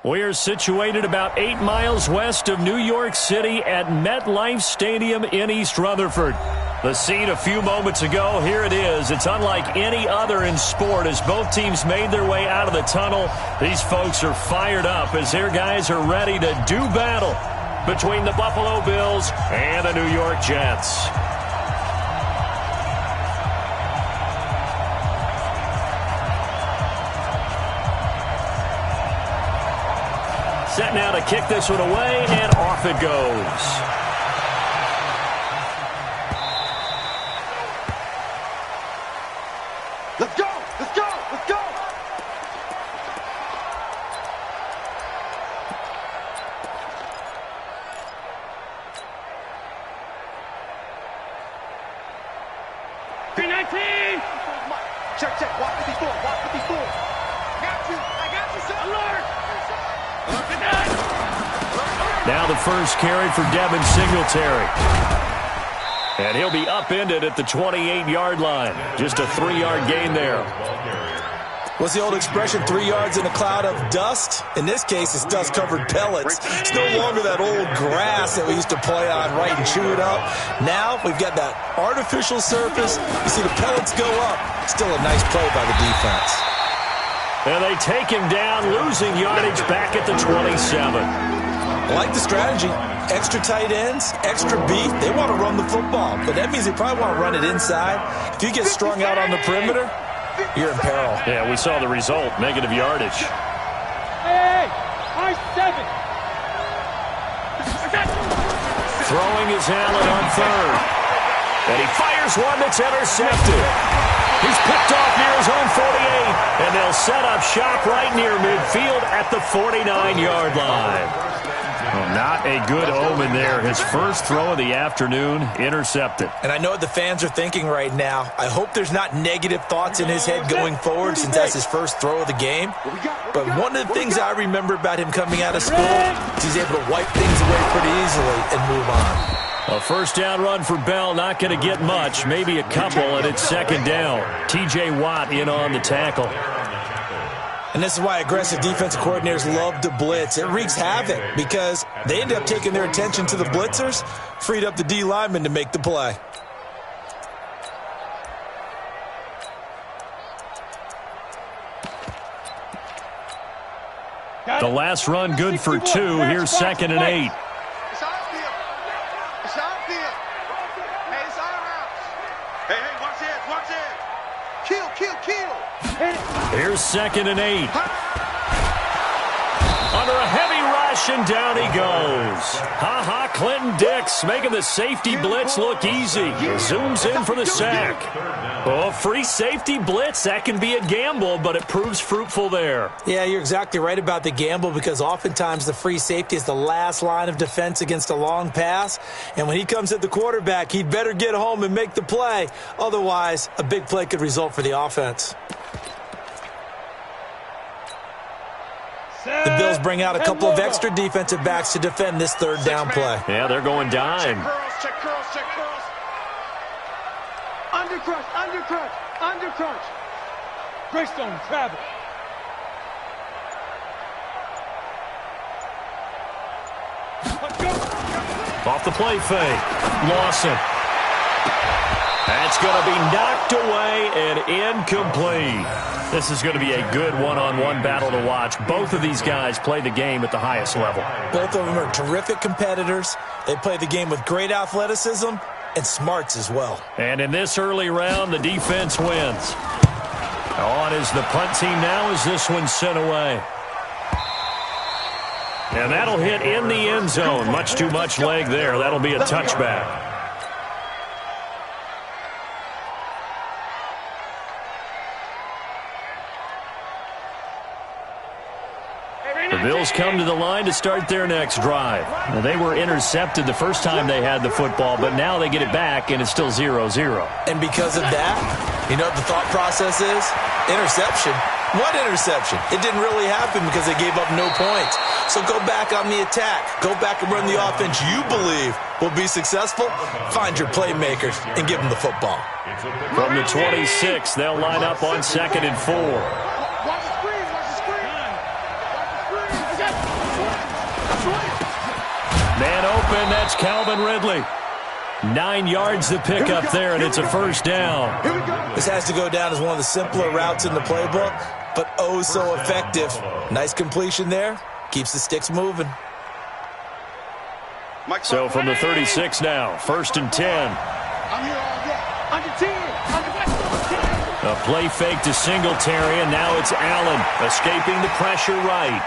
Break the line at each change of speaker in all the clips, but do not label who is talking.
We are situated about 8 miles west of New York City at MetLife Stadium in East Rutherford. The scene a few moments ago, here it is. It's unlike any other in sport as both teams made their way out of the tunnel. These folks are fired up as their guys are ready to do battle between the Buffalo Bills and the New York Jets. Set now to kick this one away, and off it goes.
Let's go! Let's go! Let's go!
P19!
Check, check. Walk 54. Walk 54. I got you, sir. Alert!
Now the first carry for Devin Singletary. And he'll be upended at the 28-yard line. Just a 3-yard gain there.
What's the old expression, 3 yards in a cloud of dust? In this case, it's dust-covered pellets. It's no longer that old grass that we used to play on, right, and chew it up. Now we've got that artificial surface. You see the pellets go up. Still a nice play by the defense.
And they take him down, losing yardage back at the 27.
I like the strategy. Extra tight ends, extra beef. They want to run the football, but that means they probably want to run it inside. If you get strung out on the perimeter, you're in peril.
Yeah, we saw the result, negative yardage.
Hey, I-7.
Throwing his Allen on third. And he fires one that's intercepted. He's picked off near his own 48, and they'll set up shop right near midfield at the 49-yard line. Well, not a good omen there. His first throw of the afternoon, intercepted.
And I know what the fans are thinking right now. I hope there's not negative thoughts in his head going forward since that's his first throw of the game. But one of the things I remember about him coming out of school is he's able to wipe things away pretty easily and move on.
A first down run for Bell, not going to get much, maybe a couple, and it's second down. T.J. Watt in on the tackle.
And this is why aggressive defensive coordinators love to blitz. It wreaks havoc because they end up taking their attention to the blitzers, freed up the D lineman to make the play.
The last run good for 2. Here's 2nd and 8.
It's our field. It's our field. Hey, it's our house. Hey, watch it. Watch it. Kill, kill, kill.
Here's 2nd and 8. Under a heavy rush, and down he goes. Ha-ha, Clinton Dix making the safety blitz look easy. Zooms in for the sack. Oh, free safety blitz, that can be a gamble, but it proves fruitful there.
Yeah, you're exactly right about the gamble because oftentimes the free safety is the last line of defense against a long pass. And when he comes at the quarterback, he'd better get home and make the play. Otherwise, a big play could result for the offense. The Bills bring out a couple of extra defensive backs to defend this third down play.
Yeah, they're going dime.
Check curls, check curls, check curls. Undercrunch, undercrunch, undercrunch.
Greystone, travel.
Off the play fake. Lawson. That's going to be knocked away and incomplete. This is going to be a good one-on-one battle to watch. Both of these guys play the game at the highest level.
Both of them are terrific competitors. They play the game with great athleticism and smarts as well.
And in this early round, the defense wins. On is the punt team now as this one's sent away. And that'll hit in the end zone. Much too much leg there. That'll be a touchback. The Bills come to the line to start their next drive. Now, they were intercepted the first time they had the football, but now they get it back, and it's still 0-0.
And because of that, you know what the thought process is? Interception. What interception? It didn't really happen because they gave up no points. So go back on the attack. Go back and run the offense you believe will be successful. Find your playmakers and give them the football.
From the 26, they'll line up on 2nd and 4. open. That's Calvin Ridley. 9 yards to pick up there, and it's a first down.
This has to go down as one of the simpler routes in the playbook, but oh so effective. Nice completion there. Keeps the sticks moving.
So from the 36 now, 1st and 10.
Under 10.
A play fake to Singletary, and now it's Allen escaping the pressure right.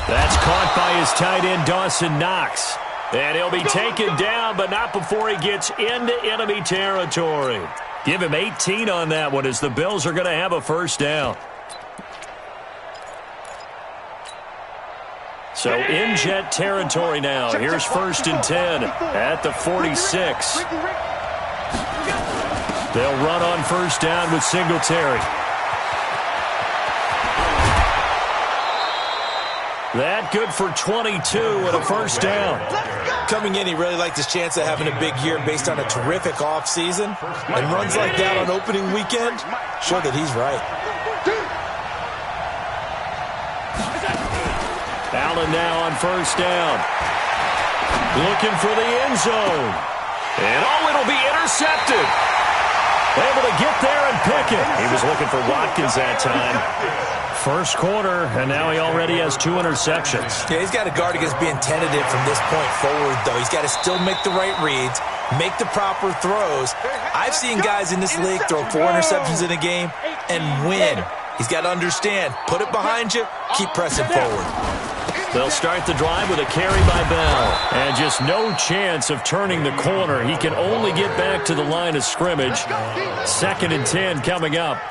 That's caught by his tight end, Dawson Knox. And he'll be taken down, but not before he gets into enemy territory. Give him 18 on that one as the Bills are going to have a first down. So in Jet territory now. Here's 1st and 10 at the 46. They'll run on first down with Singletary. That good for 22 and a first down.
Coming in, he really liked his chance of having a big year based on a terrific offseason. And runs like that on opening weekend show that he's right.
Allen now on first down. Looking for the end zone. And it'll be intercepted. Able to get there and pick it. He was looking for Watkins that time. First quarter, and now he already has 2 interceptions.
Yeah, he's got to guard against being tentative from this point forward, though. He's got to still make the right reads, make the proper throws. I've seen guys in this league throw 4 interceptions in a game and win. He's got to understand, put it behind you, keep pressing forward.
They'll start the drive with a carry by Bell. And just no chance of turning the corner. He can only get back to the line of scrimmage. 2nd and 10 coming up.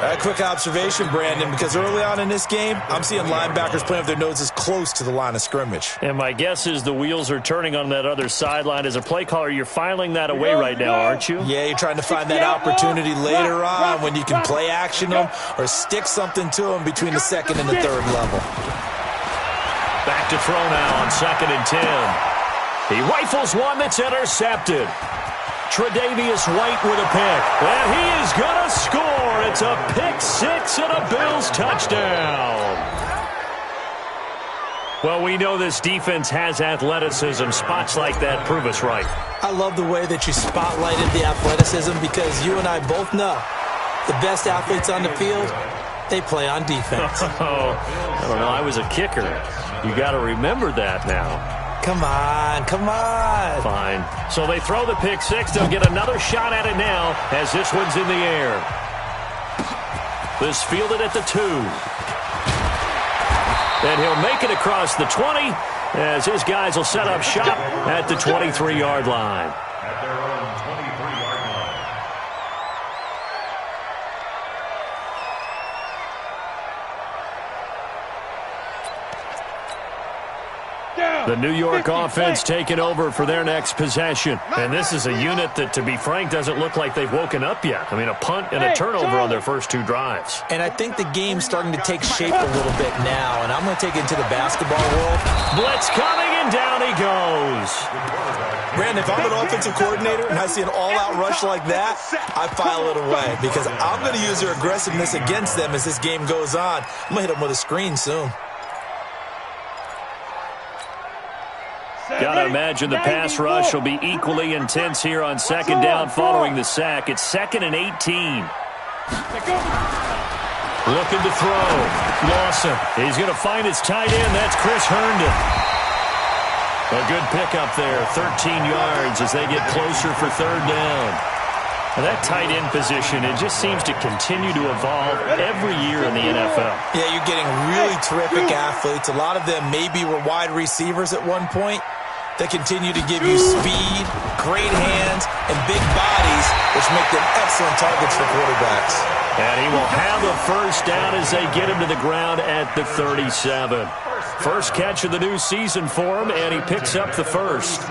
A quick observation, Brandon, because early on in this game, I'm seeing linebackers playing with their noses close to the line of scrimmage.
And my guess is the wheels are turning on that other sideline. As a play caller, you're filing that away right now, aren't you?
Yeah, you're trying to find that opportunity later on when you can play action them or stick something to them between the 2nd and the 3rd level.
Back to throw now on 2nd and 10. He rifles one that's intercepted. Tre'Davious White with a pick. And he is going to score. It's a pick 6 and a Bills touchdown. Well, we know this defense has athleticism. Spots like that prove us right.
I love the way that you spotlighted the athleticism because you and I both know the best athletes on the field, they play on defense.
Oh, I don't know. I was a kicker. You got to remember that now.
Come on, come on.
Fine. So they throw the pick 6. They'll get another shot at it now as this one's in the air. This fielded at the 2. And he'll make it across the 20 as his guys will set up shop at the 23-yard line. The New York offense taking over for their next possession. And this is a unit that, to be frank, doesn't look like they've woken up yet. I mean, a punt and a turnover on their first 2 drives.
And I think the game's starting to take shape a little bit now. And I'm going to take it into the basketball world.
Blitz coming, and down he goes.
Brandon, if I'm an offensive coordinator and I see an all-out rush like that, I file it away because I'm going to use their aggressiveness against them as this game goes on. I'm going to hit them with a screen soon.
Got to imagine the pass rush will be equally intense here on 2nd down following the sack. It's 2nd and 18. Looking to throw. Lawson. He's going to find his tight end. That's Chris Herndon. A good pickup there. 13 yards as they get closer for 3rd down. Now that tight end position, it just seems to continue to evolve every year in the NFL.
Yeah, you're getting really terrific athletes. A lot of them maybe were wide receivers at one point. They continue to give you speed, great hands, and big bodies, which make them excellent targets for quarterbacks.
And he will have a first down as they get him to the ground at the 37. First catch of the new season for him, and he picks up the first.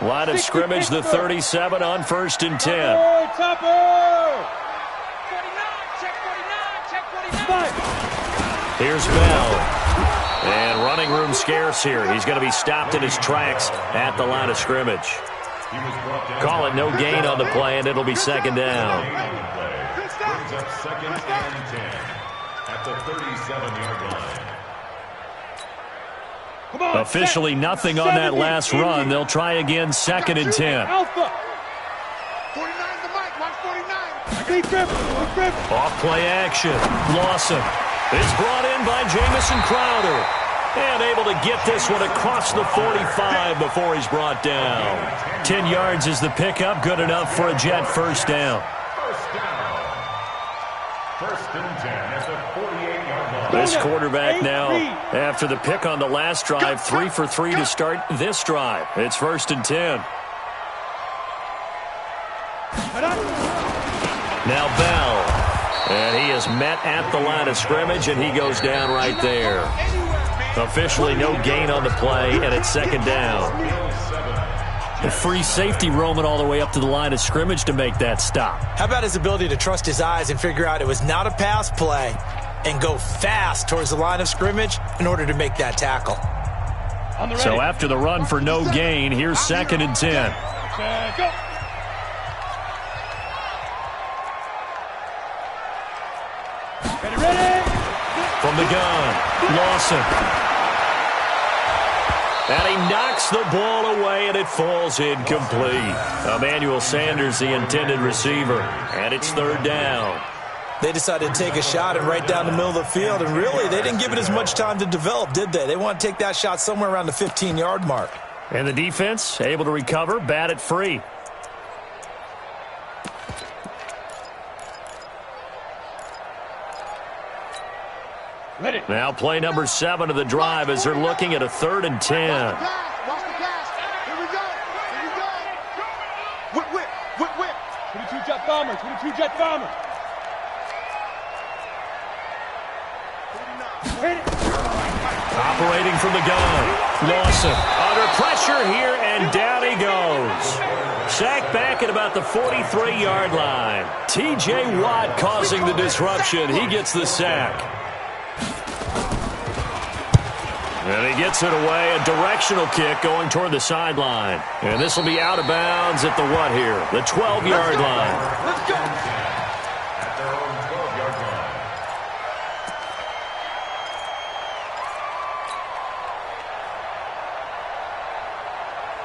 Line of scrimmage, the 37 on 1st and 10. Here's Bell. And running room scarce here. He's going to be stopped in his tracks at the line of scrimmage. Call it no gain on the play, and it'll be second down.
Brings up second and 10 at the 37-yard line.
Officially nothing on that last run. They'll try again second and 10.
49 the mic, watch 49.
Off play action. Lawson is brought in by Jamison Crowder. And able to get this one across the 45 before he's brought down. 10 yards is the pickup. Good enough for a Jet first down.
First and 10 at the 48-yard line.
This quarterback now, after the pick on the last drive, 3 for 3 to start this drive. It's first and 10. Now Bell. And he is met at the line of scrimmage, and he goes down right there. Officially no gain on the play, and it's second down. The free safety roaming all the way up to the line of scrimmage to make that stop.
How about his ability to trust his eyes and figure out it was not a pass play and go fast towards the line of scrimmage in order to make that tackle.
So after the run for no gain, here's second and 10.
Go. Ready.
From the gun, Lawson. And he knocks the ball away, and it falls incomplete. Emmanuel Sanders, the intended receiver, and it's third down.
They decided to take a shot and right down the middle of the field, and really, they didn't give it as much time to develop, did they? They want to take that shot somewhere around the 15-yard mark.
And the defense able to recover, bat it free.
Ready.
Now play number 7 of the drive as they're looking at a third and 10.
Watch the pass. Here we go. Here we go. Whip.
22 jet bomber. 22 jet bomber.
Operating from the gun. Lawson under pressure here, and down he goes. Sacked back at about the 43-yard line. T.J. Watt causing the disruption. He gets the sack. And he gets it away, a directional kick going toward the sideline. And this will be out of bounds at the what here? The 12-yard line.
Let's go.
At their own 12-yard line.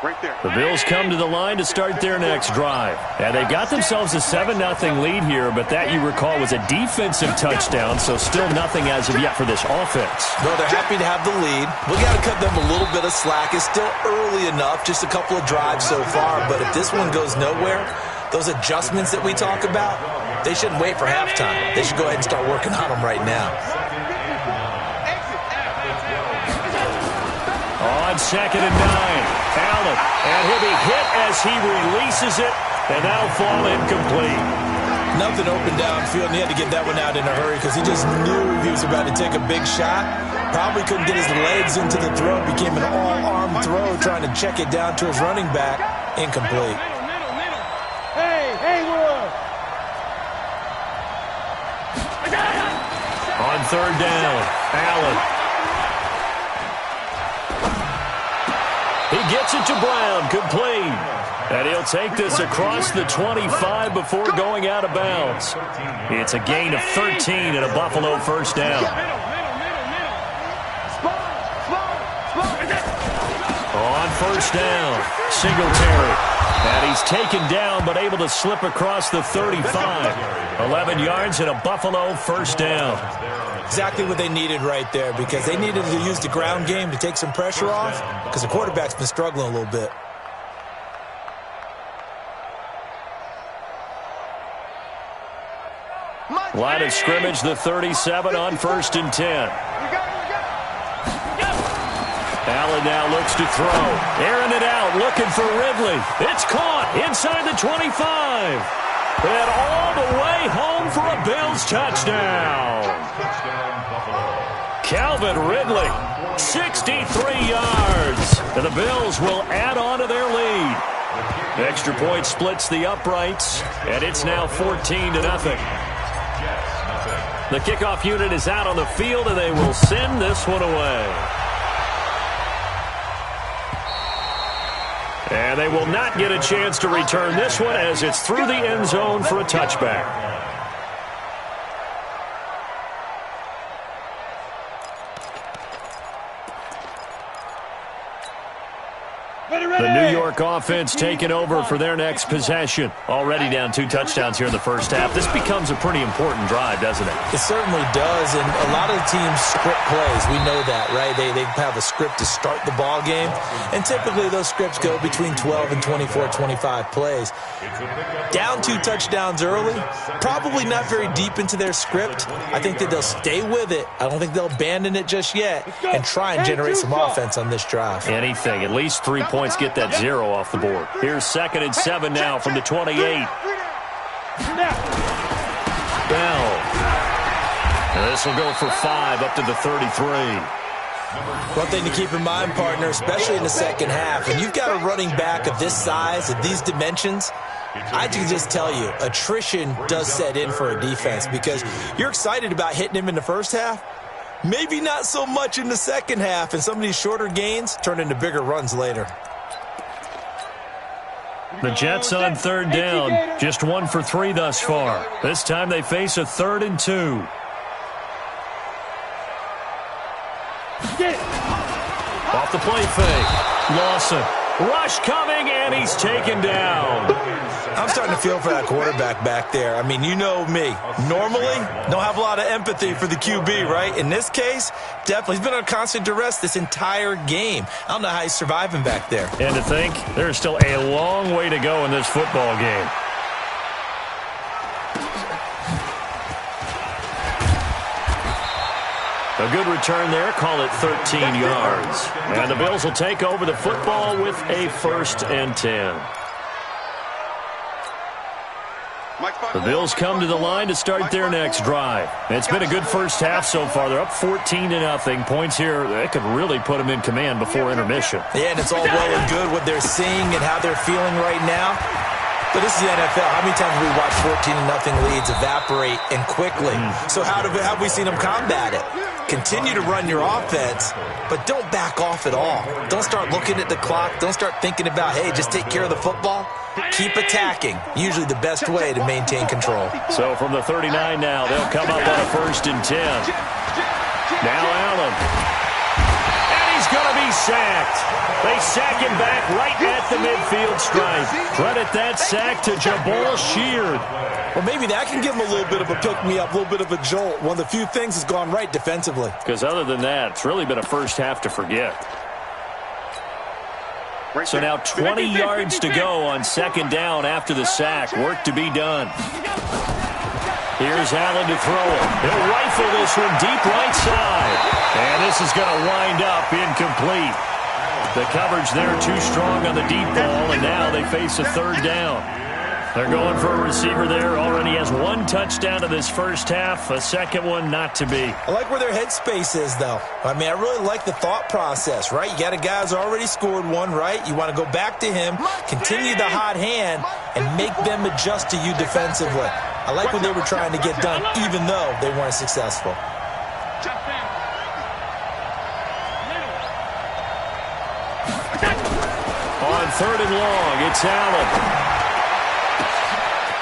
Right there.
The Bills come to the line to start their next drive. And they've got themselves a 7-0 lead here, but that, you recall, was a defensive touchdown, so still nothing as of yet for this offense.
Well, they're happy to have the lead. We got to cut them a little bit of slack. It's still early enough, just a couple of drives so far, but if this one goes nowhere, those adjustments that we talk about, they shouldn't wait for halftime. They should go ahead and start working on them right now.
On second and 9. Allen, and he'll be hit as he releases it, and that'll fall incomplete.
Nothing open downfield, and he had to get that one out in a hurry because he just knew he was about to take a big shot. Probably couldn't get his legs into the throw. Became an all-arm throw trying to check it down to his running back. Incomplete.
Middle. Hey, Haywood.
On third down, Allen. He gets it to Brown, complete. And he'll take this across the 25 before going out of bounds. It's a gain of 13 and a Buffalo first down. On first down, Singletary. And he's taken down but able to slip across the 35. 11 yards and a Buffalo first down.
Exactly what they needed right there because they needed to use the ground game to take some pressure off because the quarterback's been struggling a little bit.
Line of scrimmage, the 37 on first and 10. Allen now looks to throw. Airing it out, looking for Ridley. It's caught inside the 25. And all the way home for a Bills touchdown. Calvin Ridley, 63 yards. And the Bills will add on to their lead. Extra point splits the uprights, and it's now 14-0. The kickoff unit is out on the field, and they will send this one away. And they will not get a chance to return this one as it's through the end zone for a touchback. The New York offense taking over for their next possession. Already down 2 touchdowns here in the first half. This becomes a pretty important drive, doesn't it?
It certainly does, and a lot of the teams script plays. We know that, right? They have a script to start the ball game, and typically those scripts go between 12 and 24, 25 plays. Down 2 touchdowns early, probably not very deep into their script. I think that they'll stay with it. I don't think they'll abandon it just yet and try and generate some offense on this drive.
Anything, at least 3 points, get that 0 off the board. Here's 2nd and 7 now from the 28. Bell. And this will go for 5 up to the 33.
One thing to keep in mind, partner, especially in the second half, when you've got a running back of this size, of these dimensions, I can just tell you, attrition does set in for a defense because you're excited about hitting him in the first half. Maybe not so much in the second half, and some of these shorter gains turn into bigger runs later.
The Jets on 3rd down, just 1 for 3 thus far. This time they face a 3rd and 2. Off the play fake. Lawson. Rush coming, and he's taken down.
I'm starting to feel for that quarterback back there. I mean, you know me. Normally, don't have a lot of empathy for the QB, right? In this case, definitely. He's been on constant duress this entire game. I don't know how he's surviving back there.
And to think, there's still a long way to go in this football game. A good return there, call it 13 yards. And the Bills will take over the football with a 1st and 10. The Bills come to the line to start their next drive. It's been a good first half so far. They're up 14-0. Points here, that could really put them in command before intermission.
Yeah, and it's all well and good what they're seeing and how they're feeling right now. But this is the NFL. How many times have we watched 14-0 leads evaporate and quickly? So how have we seen them combat it? Continue to run your offense, but don't back off at all. Don't start looking at the clock. Don't start thinking about, hey, just take care of the football. Keep attacking. Usually the best way to maintain control.
So from the 39 now, they'll come up on a 1st and 10. Now Allen. And he's going to be sacked. They sack him back right at the midfield stripe. Credit that sack to Jabal Sheard.
Well, maybe that can give him a little bit of a pick-me-up, a little bit of a jolt. One of the few things that's gone right defensively.
Because other than that, it's really been a first half to forget. So now 20 yards to go on 2nd down after the sack. Work to be done. Here's Allen to throw it. He'll rifle this one deep right side. And this is going to wind up incomplete. The coverage there too strong on the deep ball, and now they face a 3rd down. They're going for a receiver there. Already has 1 touchdown in this first half. A second one not to be.
I like where their headspace is, though. I mean, I really like the thought process, right? You got a guy who's already scored 1, right? You want to go back to him, continue the hot hand, and make them adjust to you defensively. I like what they were trying to get done, even though they weren't successful.
On 3rd and long, it's Allen.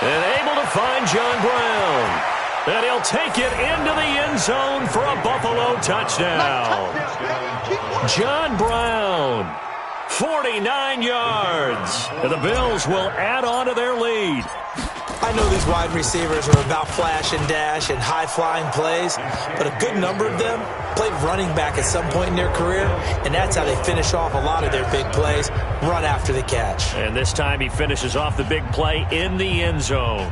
And able to find John Brown. And he'll take it into the end zone for a Buffalo touchdown. John Brown, 49 yards. And the Bills will add on to their lead.
I know these wide receivers are about flash and dash and high-flying plays, but a good number of them played running back at some point in their career, and that's how they finish off a lot of their big plays, run after the catch.
And this time he finishes off the big play in the end zone.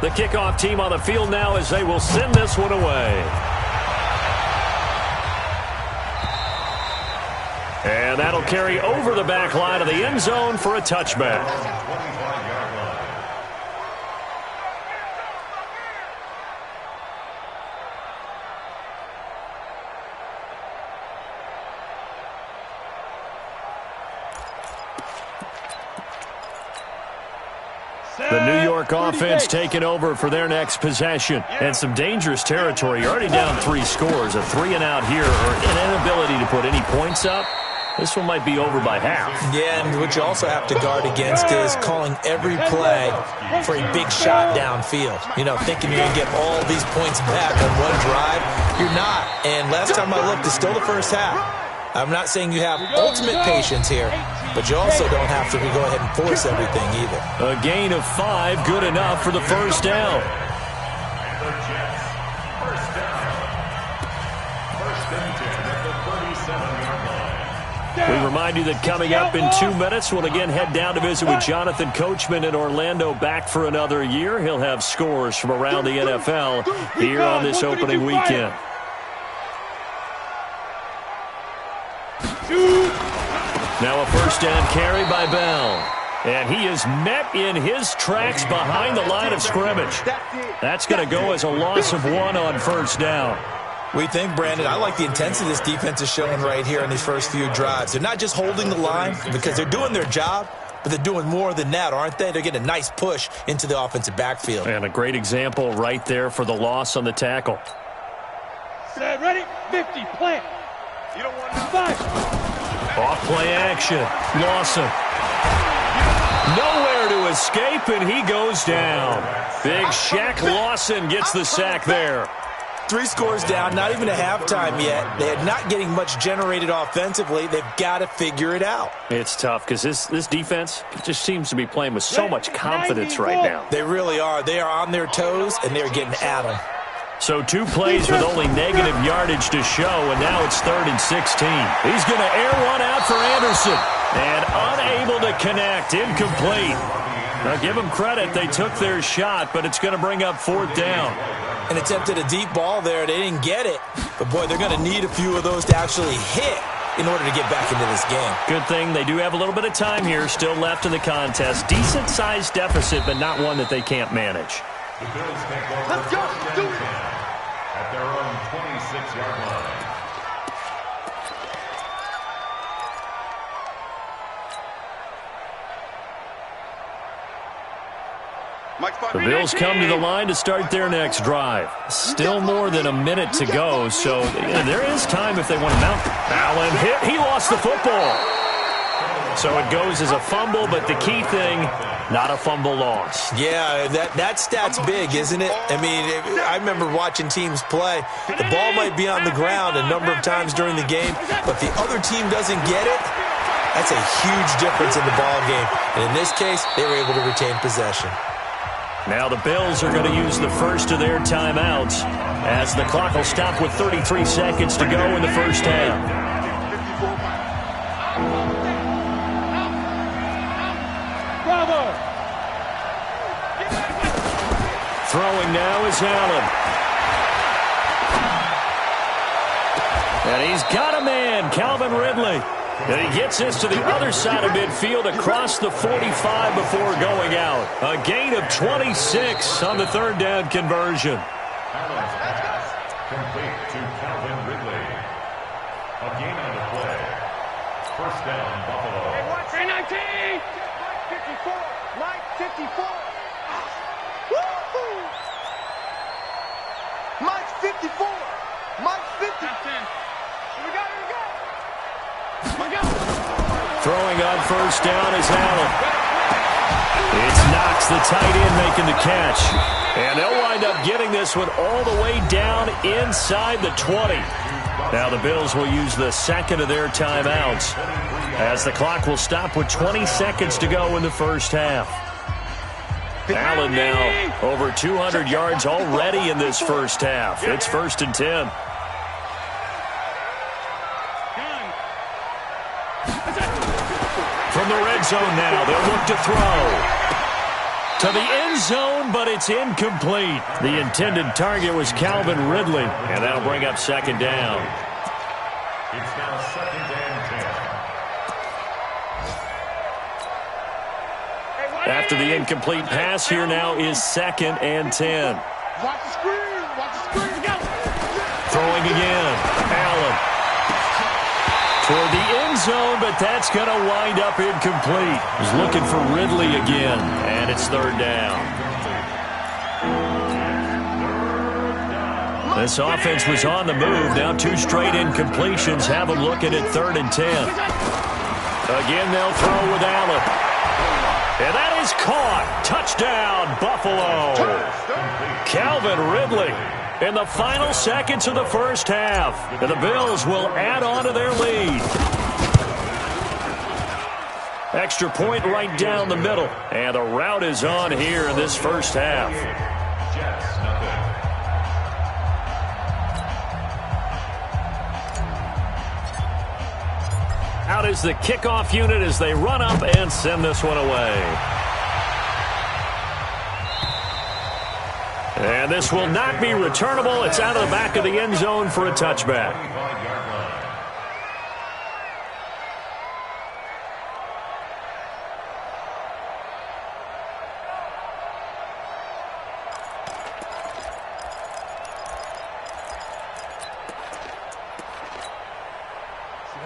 The kickoff team on the field now as they will send this one away. And that'll carry over the back line of the end zone for a touchback. The New York York offense taking over for their next possession. And some dangerous territory. You're already down 3 scores. A 3-and-out here, or an inability to put any points up. This one might be over by half.
Yeah, and what you also have to guard against is calling every play for a big shot downfield. You know, thinking you're going to get all these points back on one drive. You're not. And last time I looked, it's still the first half. I'm not saying you have ultimate patience here, but you also don't have to go ahead and force everything either.
A gain of 5, good enough for the first down. We remind you that coming up in 2 minutes, we'll again head down to visit with Jonathan Coachman in Orlando, back for another year. He'll have scores from around the NFL here on this opening weekend. Now a first down carry by Bell. And he is met in his tracks behind the line of scrimmage. That's going to go as a loss of 1 on first down.
We think, Brandon, I like the intensity this defense is showing right here in these first few drives. They're not just holding the line because they're doing their job, but they're doing more than that, aren't they? They're getting a nice push into the offensive backfield.
And a great example right there for the loss on the tackle.
Set, ready, 50, plant.
You don't want
5.
Off play action. Lawson. Nowhere to escape, and he goes down. Big Shaq Lawson gets the sack there.
3 scores down, not even a halftime yet. They're not getting much generated offensively. They've got to figure it out.
It's tough because this defense just seems to be playing with so much confidence right now.
They really are. They are on their toes, and they're getting at them.
So 2 plays with only negative yardage to show, and now it's 3rd and 16. He's going to air one out for Anderson, and unable to connect, incomplete. Now give them credit, they took their shot, but it's going to bring up 4th down.
And attempted a deep ball there. They didn't get it. But, boy, they're going to need a few of those to actually hit in order to get back into this game.
Good thing they do have a little bit of time here still left in the contest. Decent-sized deficit, but not one that they can't manage.
The Bills take over
Let's go. Do it.
at their own 26-yard line.
The Bills come to the line to start their next drive. Still more than a minute to go, so there is time if they want to mount. Allen hit. He lost the football. So it goes as a fumble, but the key thing, not a fumble loss.
Yeah, that stat's big, isn't it? I mean, I remember watching teams play. The ball might be on the ground a number of times during the game, but the other team doesn't get it. That's a huge difference in the ball game. And in this case, they were able to retain possession.
Now the Bills are going to use the first of their timeouts as the clock will stop with 33 seconds to go in the first half.
Bravo.
Throwing now is Allen. And he's got a man, Calvin Ridley. And he gets this to the other side of midfield across the 45 before going out. A gain of 26 on the 3rd down conversion.
Allen's pass complete to Calvin Ridley. A gain on the play. First down, Buffalo.
Hey, watch 19.
Mike 54. Mike 54. Woo-hoo. Mike 54. Mike 50. Here we go.
Throwing on first down is Allen. It's Knox, the tight end, making the catch. And they'll wind up getting this one all the way down inside the 20. Now the Bills will use the second of their timeouts as the clock will stop with 20 seconds to go in the first half. Allen now over 200 yards already in this first half. It's 1st and 10. From the red zone now, they'll look to throw. To the end zone, but it's incomplete. The intended target was Calvin Ridley, and that'll bring up 2nd down.
It's now 2nd and 10.
After the incomplete pass, here now is 2nd and 10.
Watch the screen. Watch the screen. Go.
Throwing again. Allen. Toward the end zone, but that's going to wind up incomplete. He's looking for Ridley again, and it's 3rd down. This offense was on the move. Now 2 straight incompletions have them looking at 3rd and 10. Again, they'll throw with Allen. And that is caught. Touchdown, Buffalo. Calvin Ridley in the final seconds of the first half. And the Bills will add on to their lead. Extra point right down the middle. And the route is on here in this first half. Out is the kickoff unit as they run up and send this one away. And this will not be returnable. It's out of the back of the end zone for a touchback.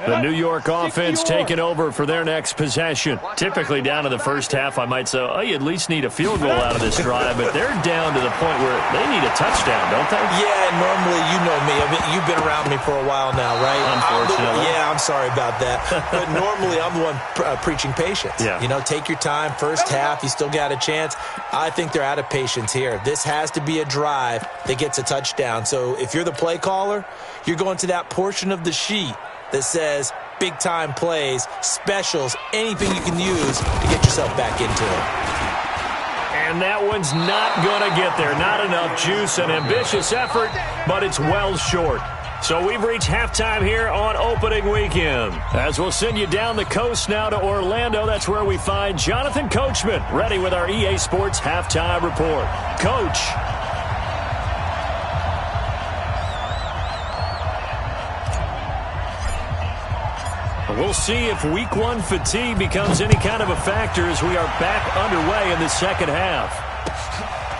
The New York offense taking over for their next possession. Typically down to the first half, I might say, oh, you at least need a field goal out of this drive, but they're down to the point where they need a touchdown, don't they?
Yeah, normally, you know me. I mean, you've been around me for a while now, right?
Unfortunately.
I'm sorry about that. But normally, I'm the one preaching patience.
Yeah.
You know, take your time. First half, you still got a chance. I think they're out of patience here. This has to be a drive that gets a touchdown. So if you're the play caller, you're going to that portion of the sheet that says big-time plays, specials, anything you can use to get yourself back into it.
And that one's not going to get there. Not enough juice, an ambitious effort, but it's well short. So we've reached halftime here on opening weekend. As we'll send you down the coast now to Orlando, that's where we find Jonathan Coachman, ready with our EA Sports Halftime Report. Coach. We'll see if week 1 fatigue becomes any kind of a factor as we are back underway in the second half.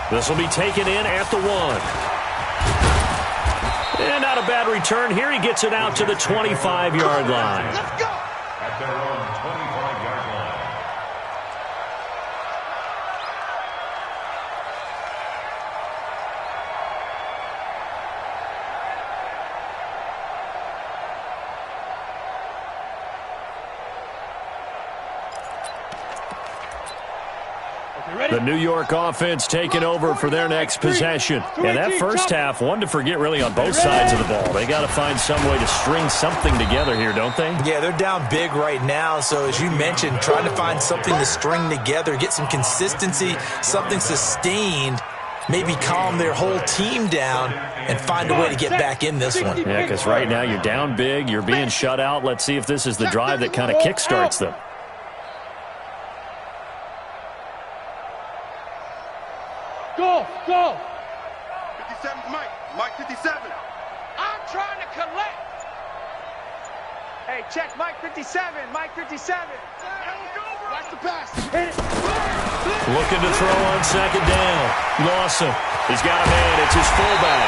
This will be taken in at the 1. And not a bad return here. He gets it out to the 25-yard line.
Let's go.
At their own 25-yard line.
The New York offense taking over for their next possession. And that first half, one to forget really on both sides of the ball. They got to find some way to string something together here, don't they?
Yeah, they're down big right now. So as you mentioned, trying to find something to string together, get some consistency, something sustained, maybe calm their whole team down and find a way to get back in this one.
Yeah, because right now you're down big, you're being shut out. Let's see if this is the drive that kind of kickstarts them.
Go!
57's Mike. Mike 57.
I'm trying to collect.
Hey, check Mike 57. Mike 57.
Watch the pass.
Hit it.
Looking to throw on second down. Lawson. He's got a man. It's his fullback.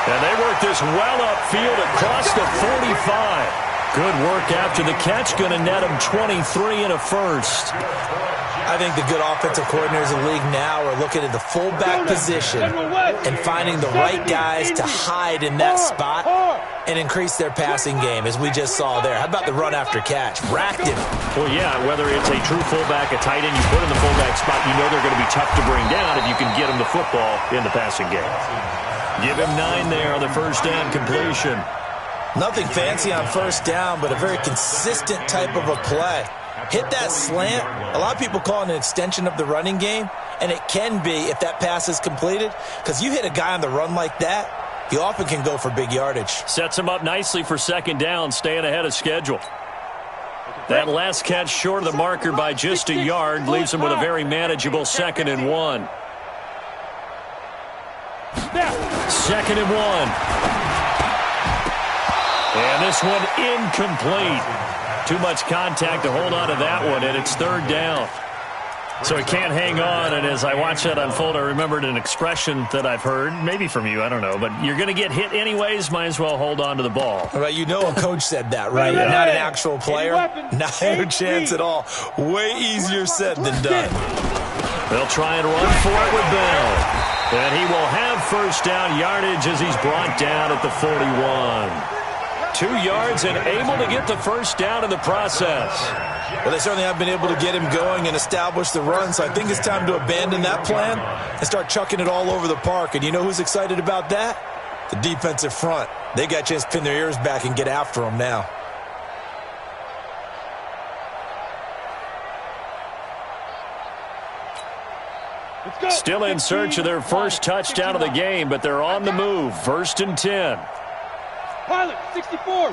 And they work this well upfield across the 45. Good work after the catch. Going to net him 23 and a first.
I think the good offensive coordinators in the league now are looking at the fullback position and finding the right guys to hide in that spot and increase their passing game, as we just saw there. How about the run after catch? Racked him.
Well, yeah, whether it's a true fullback, a tight end you put in the fullback spot, you know they're going to be tough to bring down if you can get them the football in the passing game. Give him 9 there on the first down completion.
Nothing fancy on first down, but a very consistent type of a play. Hit that slant. A lot of people call it an extension of the running game, and it can be if that pass is completed, because you hit a guy on the run like that, he often can go for big yardage.
Sets him up nicely for second down, staying ahead of schedule. That last catch short of the marker by just a yard leaves him with a very manageable 2nd and 1. 2nd and 1. And this one incomplete. Too much contact to hold on to that one, and it's 3rd down. So he can't hang on, and as I watch that unfold, I remembered an expression that I've heard, maybe from you, I don't know, but you're going to get hit anyways, might as well hold on to the ball.
Right, you know a coach said that, right?
Yeah.
Not an actual player. Not a chance at all. Way easier said than done.
They'll try and run for it with Bell. And he will have first down yardage as he's brought down at the 41. 2 yards and able to get the first down in the process.
Well, they certainly have been able to get him going and establish the run, so I think it's time to abandon that plan and start chucking it all over the park. And you know who's excited about that? The defensive front. They got a chance to pin their ears back and get after him now.
Still in search of their first touchdown of the game, but they're on the move. 1st and 10.
Pilot, 64.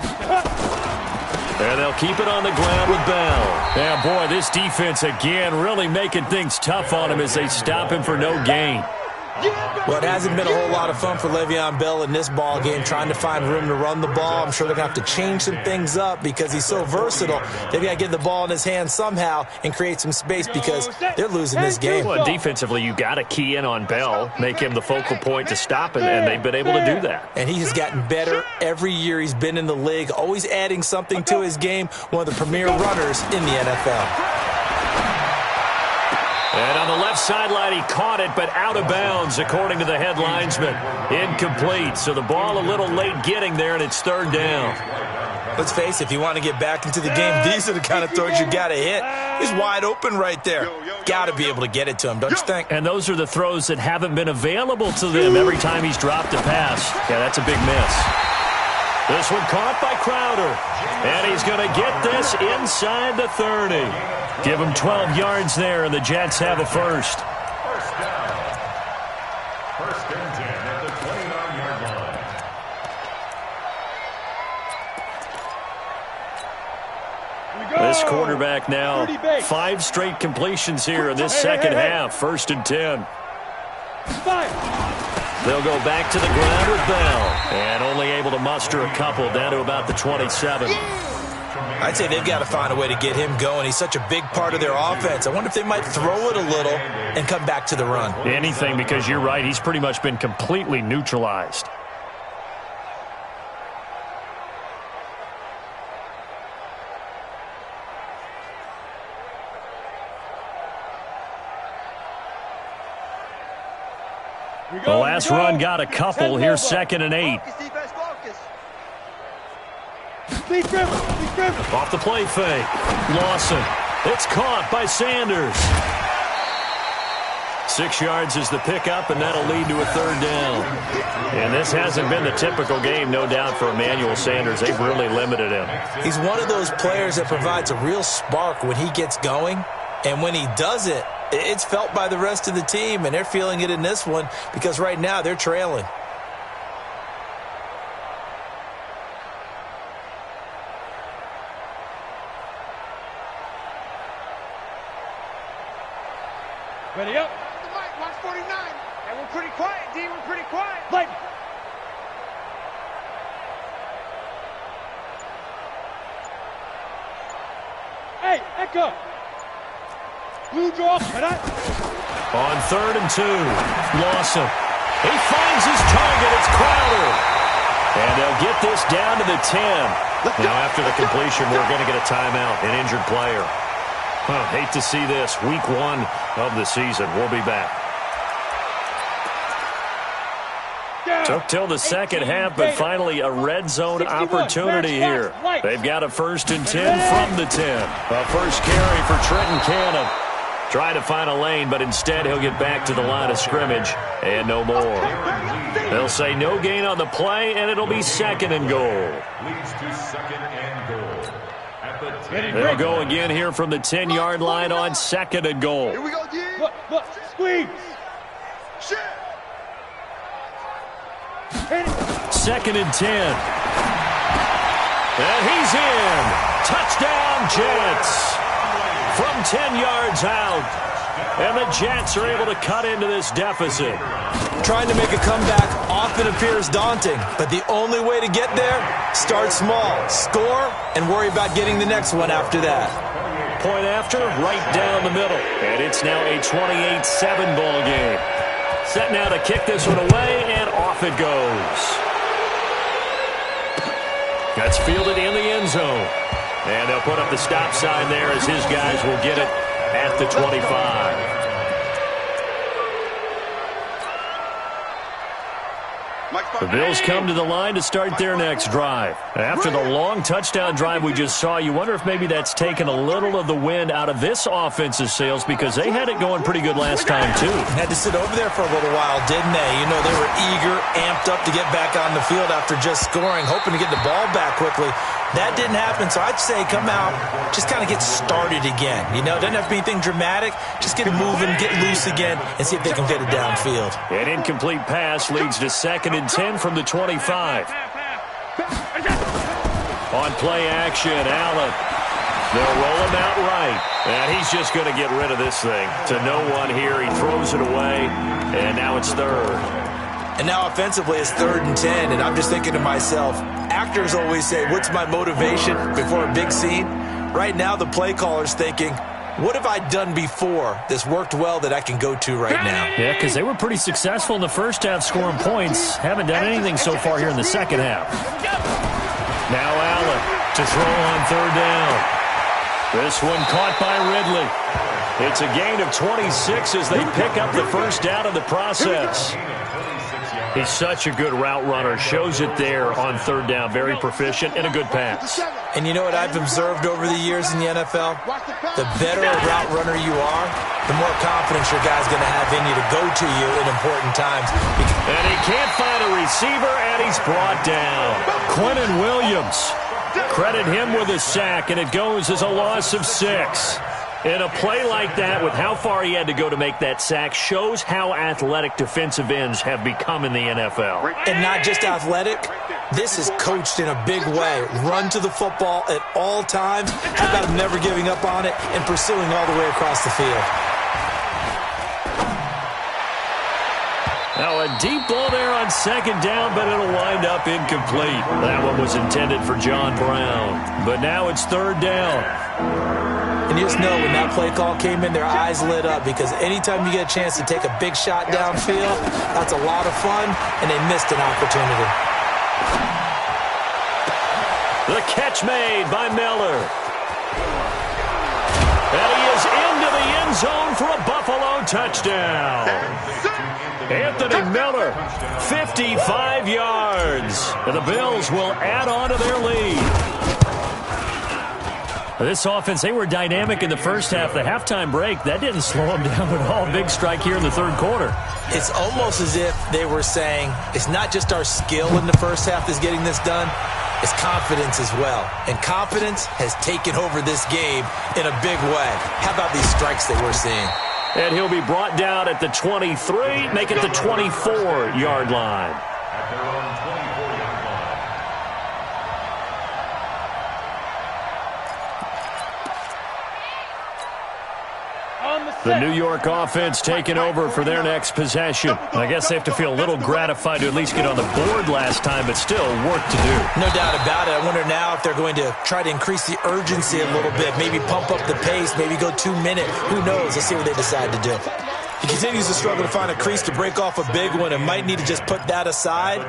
And they'll keep it on the ground with Bell. Yeah, boy, this defense again really making things tough on him as they stop him for no gain.
Well, it hasn't been a whole lot of fun for Le'Veon Bell in this ball game, trying to find room to run the ball. I'm sure they're going to have to change some things up because he's so versatile. They've got to get the ball in his hands somehow and create some space because they're losing this game.
Well, defensively, you got to key in on Bell, make him the focal point to stop it, and they've been able to do that.
And he has gotten better every year he's been in the league, always adding something to his game, one of the premier runners in the NFL.
And on the left sideline, he caught it, but out of bounds, according to the head linesman. Incomplete, so the ball a little late getting there, and it's 3rd down.
Let's face it, if you want to get back into the game, these are the kind of throws you got to hit. He's wide open right there. Got to be able to get it to him, don't you think?
And those are the throws that haven't been available to them every time he's dropped a pass. Yeah, that's a big miss. This one caught by Crowder. And he's going to get this inside the 30. Give him 12 yards there, and the Jets have a first.
First down. 1st and 10 at the 29-yard line.
This quarterback now 5 straight completions here in this second half. 1st and 10. They'll go back to the ground with Bell. And only able to muster a couple down to about the 27.
I'd say they've got to find a way to get him going. He's such a big part of their offense. I wonder if they might throw it a little and come back to the run.
Anything, because you're right. He's pretty much been completely neutralized. The last run got a couple. Here's 2nd and 8. Off the play fake. Lawson. It's caught by Sanders. 6 yards is the pickup, and that'll lead to a 3rd down. And this hasn't been the typical game, no doubt, for Emmanuel Sanders. They've really limited him.
He's one of those players that provides a real spark when he gets going. And when he does it, it's felt by the rest of the team, and they're feeling it in this one because right now they're trailing.
Ready up.
The mic, 149.
And we're pretty quiet, D. We're pretty quiet. Light. Hey, Echo. Blue draw.
On 3rd and 2. Lawson. He finds his target. It's Crowder. And they'll get this down to the 10. Now, after the completion, we're going to get a timeout, an injured player. Hate to see this. Week 1 of the season. We'll be back. Took till the second half, but finally a red zone opportunity here. They've got a 1st and 10 from the 10. A first carry for Trenton Cannon. Try to find a lane, but instead he'll get back to the line of scrimmage and no more. They'll say no gain on the play, and it'll be 2nd and goal.
Leads to 2nd and goal. At the 10.
They'll go again here from the 10-yard line on 2nd and goal.
Here we go, D.
Look, squeeze.
Shit.
2nd and 10. And he's in. Touchdown, Jets. From 10 yards out. And the Jets are able to cut into this deficit.
Trying to make a comeback often appears daunting, but the only way to get there, start small, score, and worry about getting the next one after that.
Point after, right down the middle. And it's now a 28-7 ball game. Set now to kick this one away, and off it goes. That's fielded in the end zone. And they'll put up the stop sign there as his guys will get it at the 25. The Bills come to the line to start their next drive. After the long touchdown drive we just saw, you wonder if maybe that's taken a little of the wind out of this offense's sails because they had it going pretty good last time, too.
Had to sit over there for a little while, didn't they? You know, they were eager, amped up to get back on the field after just scoring, hoping to get the ball back quickly. That didn't happen, so I'd say come out, just kind of get started again. You know, it doesn't have to be anything dramatic. Just get moving, get loose again, and see if they can get it downfield.
An incomplete pass leads to 2nd and 10 from the 25. On play action, Allen. They'll roll him out right. And he's just going to get rid of this thing. To no one here, he throws it away, and now it's 3rd.
And now offensively it's 3rd and 10, and I'm just thinking to myself, actors always say, what's my motivation before a big scene? Right now the play caller's thinking, what have I done before that's worked well that I can go to right now?
Yeah, because they were pretty successful in the first half scoring points. Haven't done anything so far here in the second half. Now Allen to throw on 3rd down. This one caught by Ridley. It's a gain of 26 as they pick up the first down in the process. He's such a good route runner. Shows it there on 3rd down. Very proficient and a good pass.
And you know what I've observed over the years in the NFL? The better a route runner you are, the more confidence your guy's going to have in you to go to you in important times.
And he can't find a receiver, and he's brought down. Quinnen Williams. Credit him with a sack, and it goes as a loss of 6. In a play like that, with how far he had to go to make that sack, shows how athletic defensive ends have become in the NFL.
And not just athletic, this is coached in a big way. Run to the football at all times. How about never giving up on it and pursuing all the way across the field?
Now a deep ball there on 2nd down, but it'll wind up incomplete. That one was intended for John Brown. But now it's 3rd down.
And you just know when that play call came in, their eyes lit up because anytime you get a chance to take a big shot downfield, that's a lot of fun, and they missed an opportunity.
The catch made by Miller. And he is into the end zone for a Buffalo touchdown. Anthony Miller, 55 yards. And the Bills will add on to their lead. This offense, they were dynamic in the first half. The halftime break, that didn't slow them down at all. Big strike here in the 3rd quarter.
It's almost as if they were saying, it's not just our skill in the first half that's getting this done, it's confidence as well. And confidence has taken over this game in a big way. How about these strikes that we're seeing?
And he'll be brought down at the 23, make it the 24-yard line.
At their own 24-yard line.
The New York offense taking over for their next possession. I guess they have to feel a little gratified to at least get on the board last time, but still work to do.
No doubt about it. I wonder now if they're going to try to increase the urgency a little bit, maybe pump up the pace, maybe go 2 minute. Who knows? Let's see what they decide to do. He continues to struggle to find a crease to break off a big one and might need to just put that aside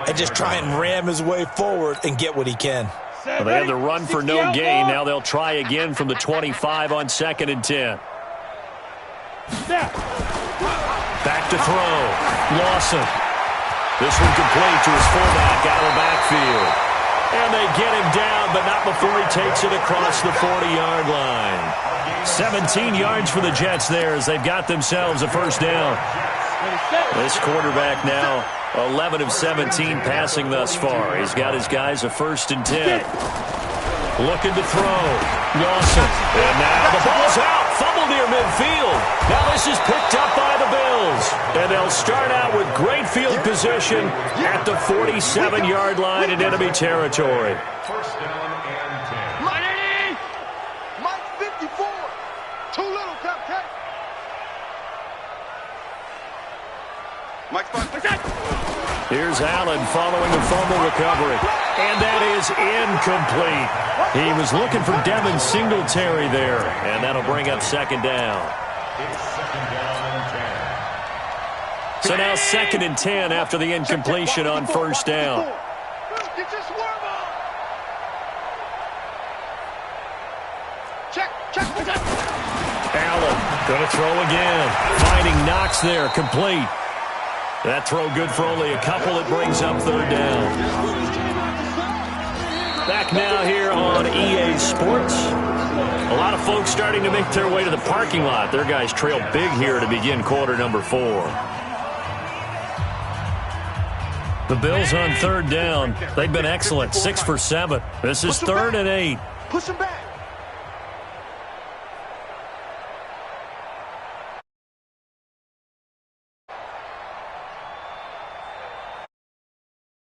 and just try and ram his way forward and get what he can.
Well, they had the run for no gain. Now they'll try again from the 25 on 2nd and 10. Back to throw. Lawson. This one complete to his fullback out of the backfield. And they get him down, but not before he takes it across the 40-yard line. 17 yards for the Jets there as they've got themselves a first down. This quarterback now 11 of 17 passing thus far. He's got his guys a 1st and 10. Looking to throw. Lawson. And now the ball's out. Fumble near midfield. Now this is picked up by the Bills. And they'll start out with great field position at the 47-yard line in enemy territory.
First down and 10.
Mike 54. Too little, Cupcake. Mike's fine.
Here's Allen following the fumble recovery. And that is incomplete. He was looking for Devin Singletary there. And that'll bring up 2nd down.
It's 2nd down and 10.
So now 2nd and 10 after the incompletion on 1st down.
Get your swerve on. Check.
Allen going to throw again. Finding Knox there, complete. That throw good for only a couple. It brings up third down. Back now here on EA Sports. A lot of folks starting to make their way to the parking lot. Their guys trail big here to begin quarter number 4. The Bills on third down. They've been excellent, 6 for 7. This is 3rd and 8.
Push him back.